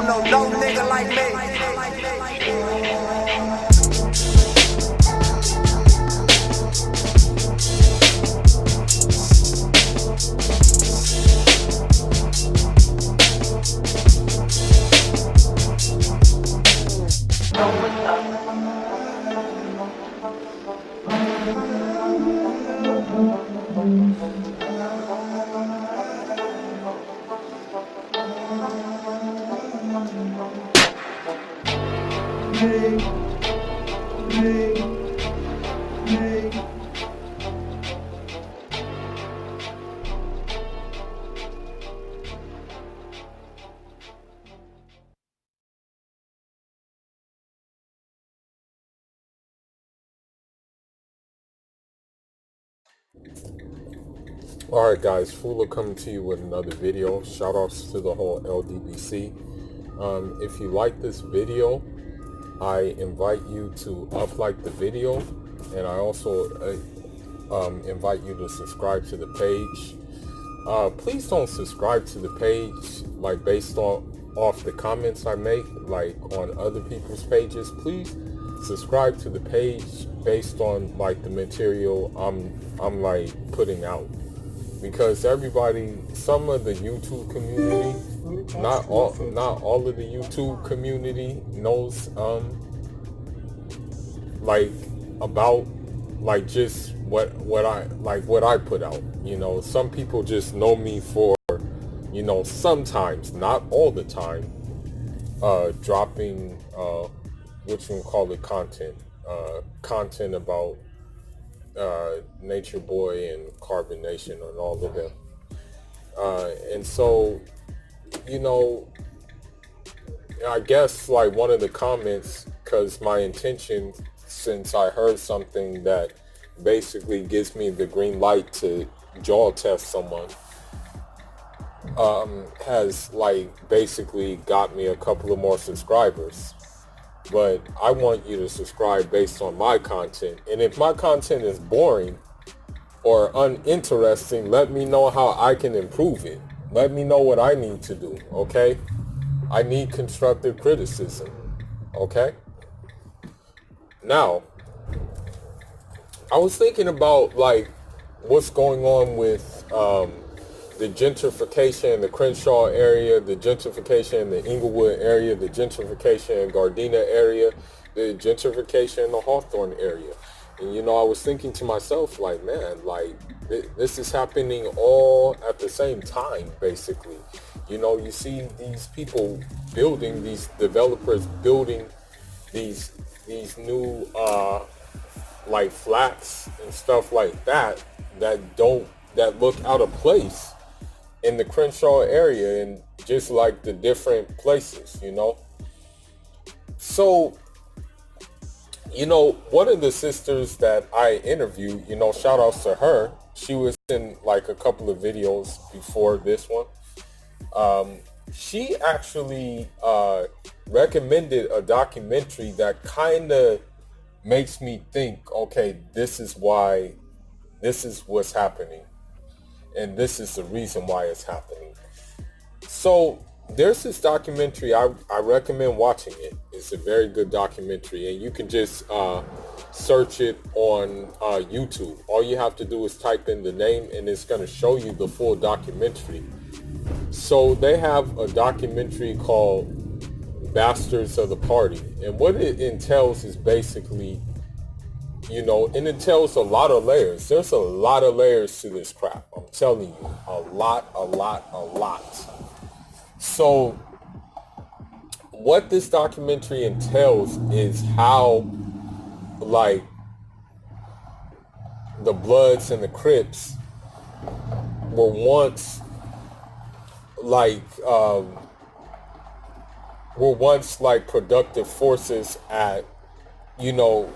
don't know no nigga like me. Alright guys, Fula coming to you with another video. Shout outs to the whole LDBC. If you like this video, I invite you to like the video, and I also invite you to subscribe to the page. Please don't subscribe to the page like based off the comments I make like on other people's pages. Please subscribe to the page based on like the material I'm like putting out. Because everybody, some of the YouTube community, not all of the YouTube community knows like about like just what I put out. You know, some people just know me for, you know, sometimes, not all the time, dropping what you would call it content about Nature Boy and Carbon Nation and all of them. And so, you know, I guess like one of the comments, because my intention, since I heard something that basically gives me the green light to jaw test someone, has like basically got me a couple of more subscribers. But I want you to subscribe based on my content. And if my content is boring or uninteresting, let me know how I can improve it. Let me know what I need to do, okay? I need constructive criticism, okay? Now, I was thinking about like what's going on with the gentrification in the Crenshaw area, the gentrification in the Inglewood area, the gentrification in Gardena area, the gentrification in the Hawthorne area. And, you know, I was thinking to myself, like, man, like, this is happening all at the same time, basically. You know, you see these people building, these developers building these new, like, flats and stuff like that, that look out of place in the Crenshaw area and just like the different places, you know. So, you know, one of the sisters that I interviewed, you know, shout outs to her. She was in like a couple of videos before this one. She actually recommended a documentary that kind of makes me think, okay, this is what's happening. And this is the reason why it's happening. So there's this documentary, I recommend watching it. It's a very good documentary, and you can just search it on YouTube. All you have to do is type in the name, and it's going to show you the full documentary. So they have a documentary called Bastards of the Party, and what it entails is basically, you know, and it tells a lot of layers. There's a lot of layers to this crap. I'm telling you, a lot. So what this documentary entails is how, like, the Bloods and the Crips were once, like, productive forces at, you know,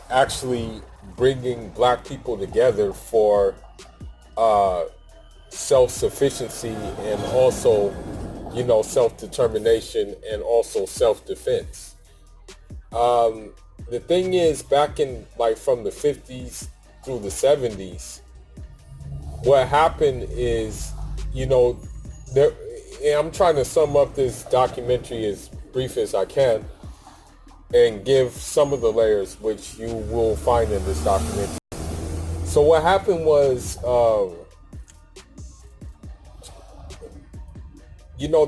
actually bringing black people together for self-sufficiency and also, you know, self-determination and also self-defense. The thing is, back in like from the 50s through the 70s, what happened is, you know, there and I'm trying to sum up this documentary as brief as I can and give some of the layers which you will find in this documentary. So what happened was,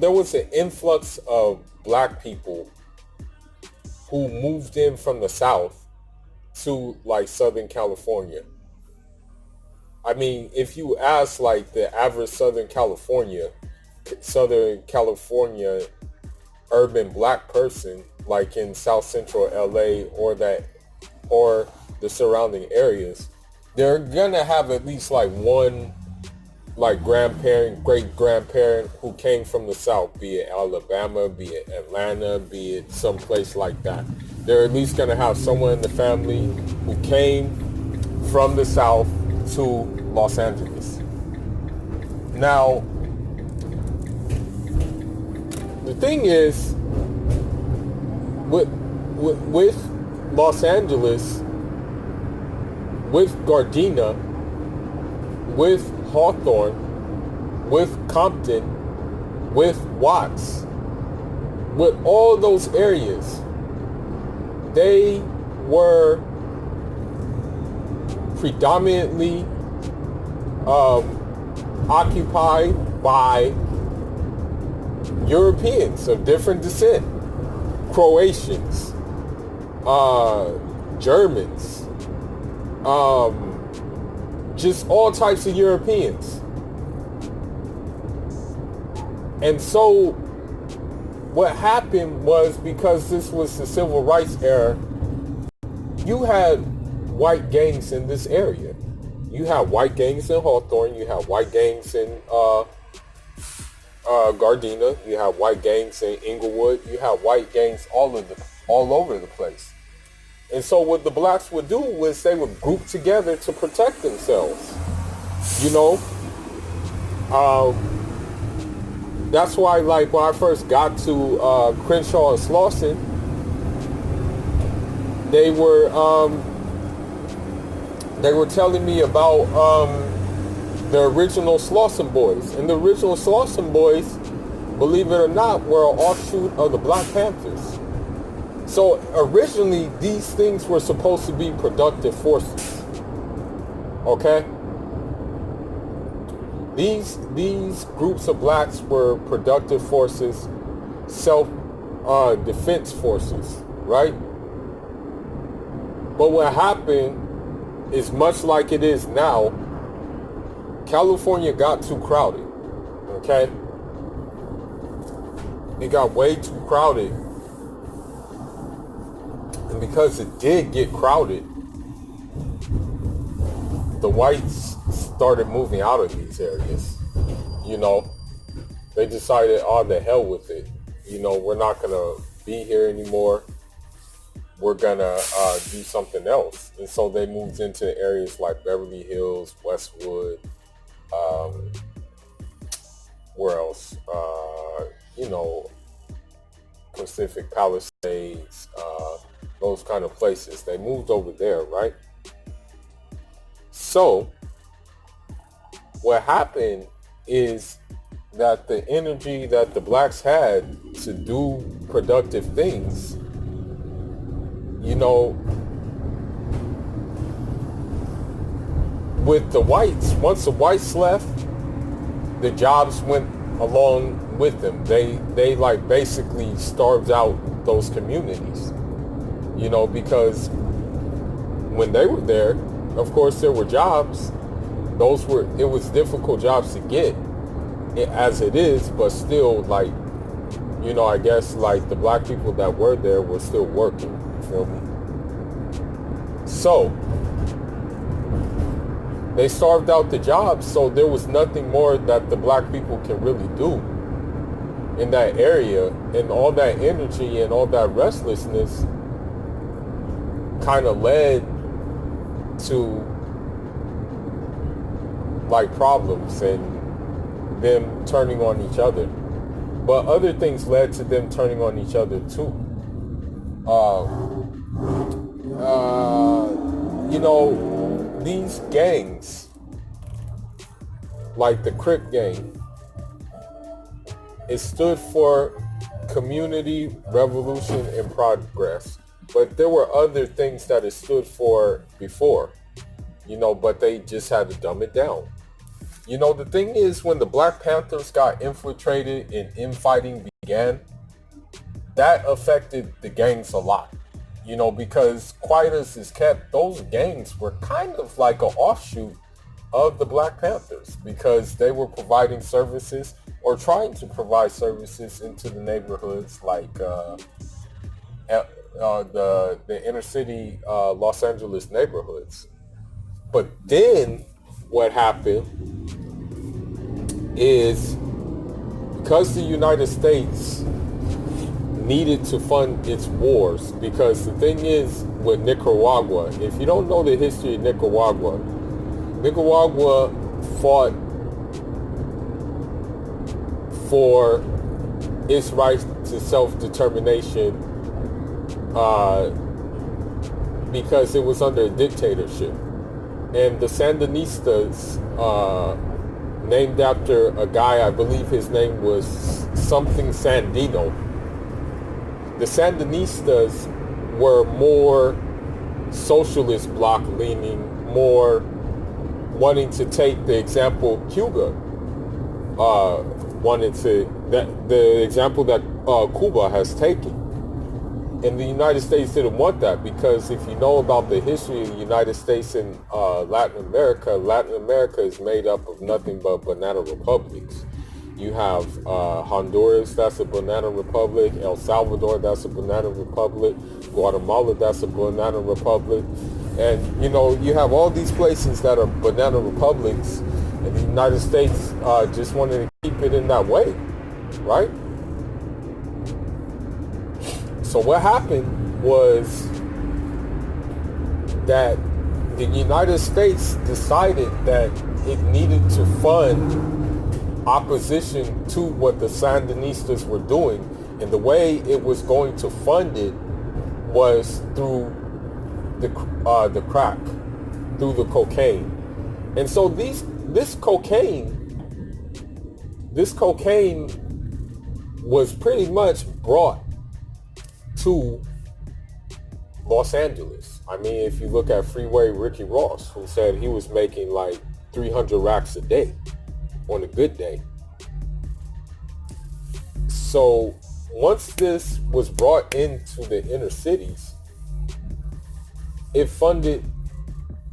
there was an influx of black people who moved in from the South to like Southern California. I mean, if you ask like the average Southern California urban black person, like in South Central LA or the surrounding areas, they're gonna have at least like one like grandparent, great grandparent who came from the South, be it Alabama, be it Atlanta, be it someplace like that. They're at least gonna have someone in the family who came from the South to Los Angeles. Now, the thing is, with Los Angeles, with Gardena, with Hawthorne, with Compton, with Watts, with all those areas, they were predominantly occupied by Europeans of different descent, Croatians, Germans, just all types of Europeans. And so what happened was, because this was the civil rights era, you had white gangs in this area. You had white gangs in Hawthorne, you had white gangs in Gardena, you had white gangs in Inglewood, you had white gangs all over the place. And so what the blacks would do was they would group together to protect themselves. That's why, like, when I first got to Crenshaw and Slauson, they were telling me about the original Slauson Boys. And the original Slauson Boys, believe it or not, were an offshoot of the Black Panthers. So originally, these things were supposed to be productive forces. Okay? These groups of blacks were productive forces, self-defense forces, right? But what happened is, much like it is now, California got too crowded, okay? It got way too crowded. And because it did get crowded, the whites started moving out of these areas. They decided, the hell with it. We're not going to be here anymore. We're going to do something else. And so they moved into areas like Beverly Hills, Westwood, where else? Pacific Palisades, those kind of places. They moved over there, right? So what happened is that the energy that the blacks had to do productive things, with the whites, once the whites left, the jobs went along with them. They like basically starved out those communities, because when they were there, of course there were jobs. It was difficult jobs to get, as it is, but still, like, I guess like the black people that were there were still working, you feel me? So they starved out the jobs, so there was nothing more that the black people can really do in that area, and all that energy and all that restlessness kind of led to like problems and them turning on each other. But other things led to them turning on each other too. These gangs, like the Crip gang, It stood for community, revolution, and progress. But there were other things that it stood for before, but they just had to dumb it down. The thing is, when the Black Panthers got infiltrated and infighting began, that affected the gangs a lot. Because quiet as is kept, those gangs were kind of like an offshoot of the Black Panthers because they were providing services or trying to provide services into the neighborhoods like the inner city Los Angeles neighborhoods. But then what happened is because the United States needed to fund its wars, because the thing is with Nicaragua, if you don't know the history of Nicaragua fought for its right to self-determination because it was under a dictatorship. And the Sandinistas, named after a guy, I believe his name was something Sandino. The Sandinistas were more socialist bloc leaning, more wanting to take the example Cuba the example that Cuba has taken. And the United States didn't want that because if you know about the history of the United States and Latin America is made up of nothing but banana republics. You have Honduras, that's a banana republic. El Salvador, that's a banana republic. Guatemala, that's a banana republic. And, you have all these places that are banana republics, and the United States just wanted to keep it in that way, right? So what happened was that the United States decided that it needed to fund opposition to what the Sandinistas were doing, and the way it was going to fund it was through the crack, through the cocaine. And so this cocaine was pretty much brought to Los Angeles. I mean, if you look at Freeway Ricky Ross, who said he was making like 300 racks a day on a good day. So once this was brought into the inner cities, it funded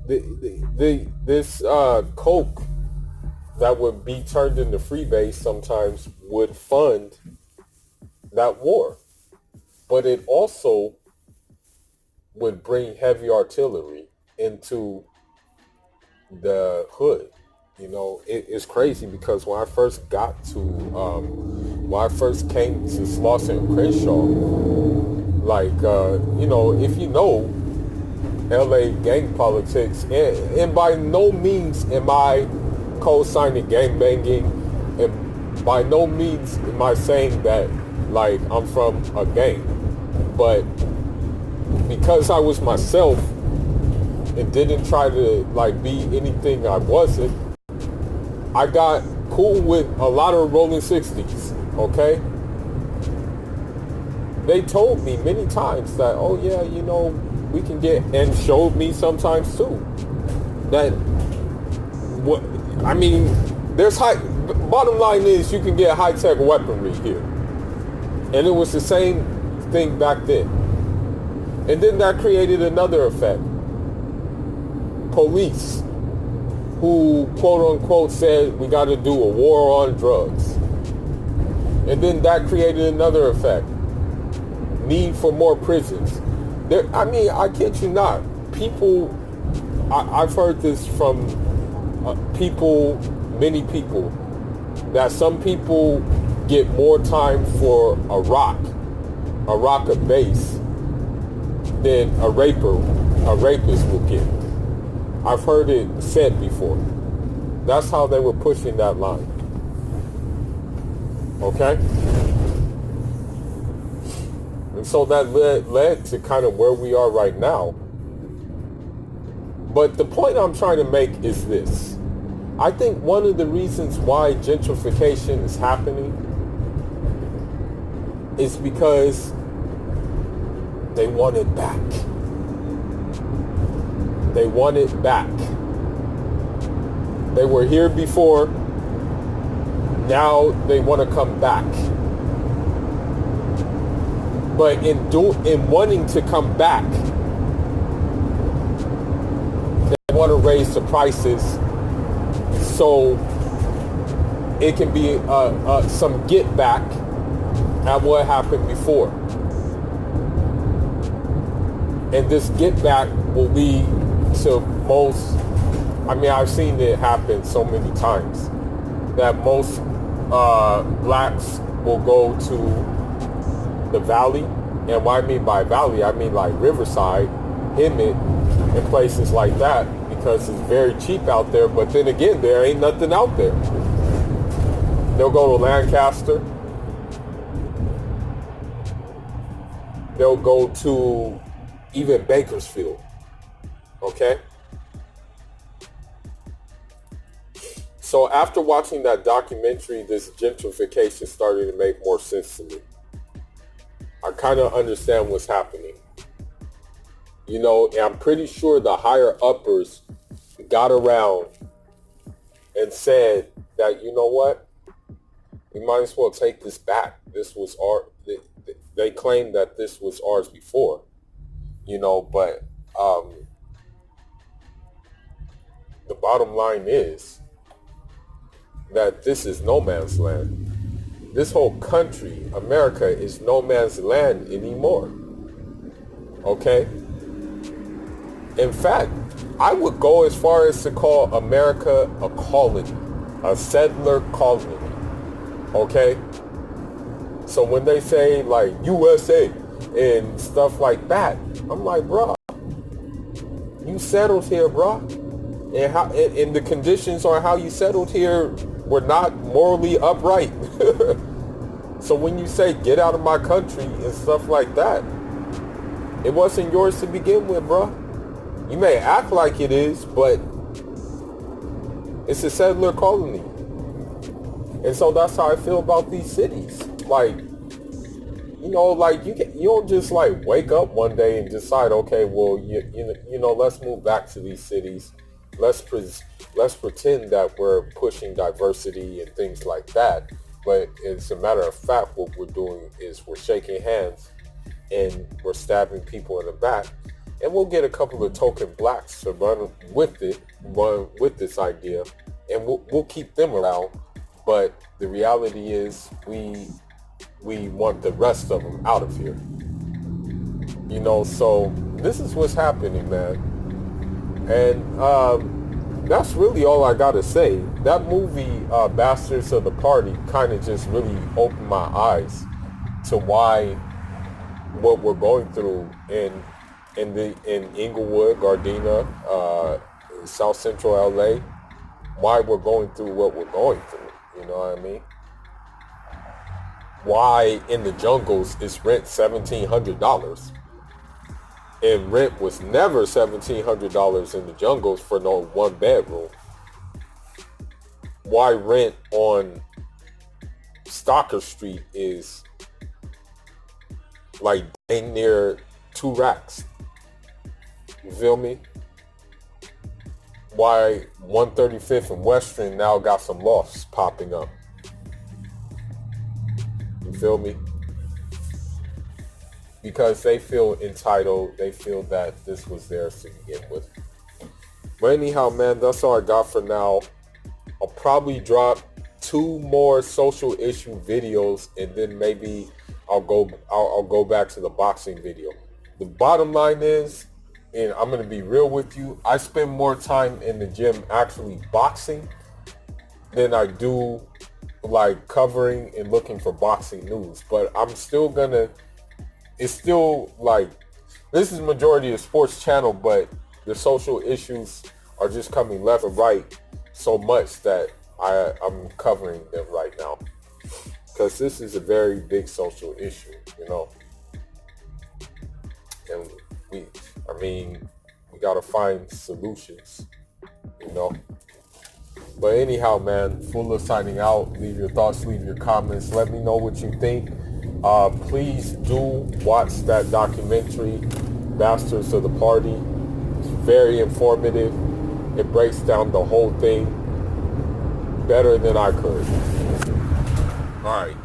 this coke that would be turned into freebase sometimes would fund that war. But it also would bring heavy artillery into the hood. It's crazy because when I first came to Slauson and Crenshaw, if you know LA gang politics, and by no means am I co-signing gangbanging, and by no means am I saying that I'm from a gang, but because I was myself and didn't try to be anything I wasn't, I got cool with a lot of Rolling 60s, okay? They told me many times that, oh yeah, we can get, and showed me sometimes too, that there's bottom line is you can get high-tech weaponry here. And it was the same thing back then. And then that created another effect. Police, who quote-unquote said we got to do a war on drugs. And then that created another effect. Need for more prisons. I kid you not. People, I've heard this from many people, that some people get more time for a rock of base than a rapist will get. I've heard it said before. That's how they were pushing that line. Okay? And so that led to kind of where we are right now. But the point I'm trying to make is this. I think one of the reasons why gentrification is happening It's because they want it back. They want it back. They were here before. Now they want to come back. But in wanting to come back, they want to raise the prices so it can be some get back at what happened before. And this get back will lead to most, I mean, I've seen it happen so many times that most blacks will go to the valley. And what I mean by valley, I mean like Riverside, Hemet, and places like that, because it's very cheap out there. But then again, there ain't nothing out there. They'll go to Lancaster. They'll go to even Bakersfield. Okay? So after watching that documentary, this gentrification started to make more sense to me. I kind of understand what's happening. You know, and I'm pretty sure the higher uppers got around and said that, you know what? We might as well take this back. This was our, they claimed that this was ours before, you know, but the bottom line is that this is no man's land. This whole country, America, is no man's land anymore. Okay? In fact, I would go as far as to call America a colony, a settler colony. Okay? So when they say like USA and stuff like that, I'm like, bro, you settled here, bro. And how and the conditions on how you settled here were not morally upright. So when you say get out of my country and stuff like that, it wasn't yours to begin with, bro. You may act like it is, but it's a settler colony. And so that's how I feel about these cities. Like, you know, like you don't just like wake up one day and decide, okay, well, you know, let's move back to these cities. Let's pretend that we're pushing diversity and things like that. But as a matter of fact, what we're doing is we're shaking hands and we're stabbing people in the back. And we'll get a couple of token blacks to run with this idea, and we'll keep them around. But the reality is we want the rest of them out of here. You know, so this is what's happening, man. And that's really all I gotta say. That movie, Bastards of the Party, kind of just really opened my eyes to what we're going through in Inglewood, Gardena, South Central LA. Why we're going through what we're going through. You know what I mean? Why in the jungles is rent $1,700? And rent was never $1,700 in the jungles for no one bedroom. Why rent on Stalker Street is like dang near 2 racks. You feel me? Why 135th and Western now got some lofts popping up. You feel me? Because they feel entitled. They feel that this was theirs to begin with. But anyhow, man, that's all I got for now. I'll probably drop 2 more social issue videos, and then maybe I'll go back to the boxing video. The bottom line is, and I'm going to be real with you, I spend more time in the gym actually boxing than I do like covering and looking for boxing news. But I'm still gonna, it's still like, this is majority of sports channel, but the social issues are just coming left and right so much that I'm covering them right now. Because this is a very big social issue, you know. And we got to find solutions, you know. But anyhow, man, Fuller signing out. Leave your thoughts, leave your comments. Let me know what you think. Please do watch that documentary, Bastards of the Party. It's very informative. It breaks down the whole thing better than I could. All right.